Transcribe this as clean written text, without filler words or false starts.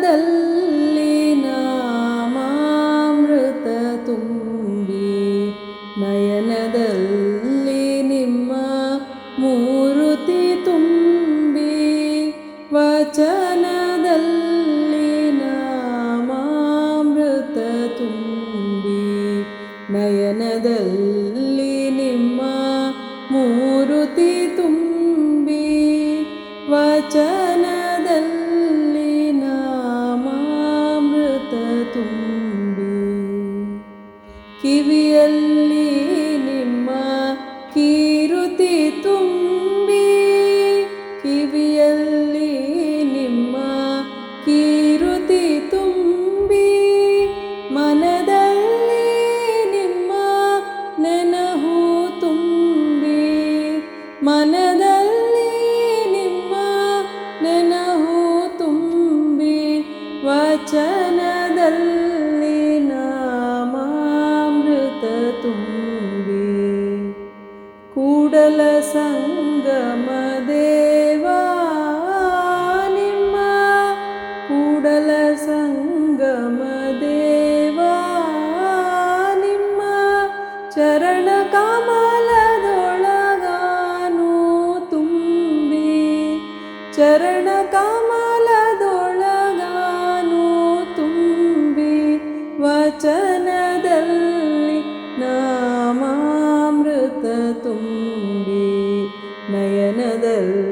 ವಚನದಲ್ಲಿ ನಾಮಾಮೃತ ತುಂಬಿ ನಯನದಲ್ಲಿ ನಿಮ್ಮ ಮೂರುತಿ ತುಂಬಿ ವಚನದಲ್ಲಿ ನಾಮಾಮೃತ ತುಂಬಿ ನಯನದಲ್ಲಿ ನಿಮ್ಮ ಮೂರುತಿ ತುಂಬಿ ವಚನದಲ್ಲಿ ನಾಮಾಮೃತ ತುಂಬಿ ಕಿವಿಯಲ್ಲಿ ನಿಮ್ಮ ಕೀರುತಿ ತುಂಬಿ ಕಿವಿಯಲ್ಲಿ ನಿಮ್ಮ ಕೀರುತಿ ತುಂಬಿ ಮನದಲ್ಲಿ ನಿಮ್ಮ ನೆನಹು ತುಂಬಿ ಮನದಲ್ಲಿ ನಿಮ್ಮ ನೆನಹು ತುಂಬಿ ವಚನದಲ್ಲಿ ನಾಮಾಮೃತ ತುಂಬಿ ಕೂಡಲ ಸಂಗಮ ದೇವಾ ನಿಮ್ಮ ಕೂಡಲ ಸಂಗಮ ದೇವಾ ನಿಮ್ಮ ಚರಣ ಕಮಲದೊಳಗಾನು ತುಂಬಿ ಚರಣ ಕಮಲದೊಳಗಾನು ತುಂಬಿ ವಚನದಲ್ಲಿ ನಾಮಾಮೃತ ತುಂಬಿ ನಯನದಲ್ಲಿ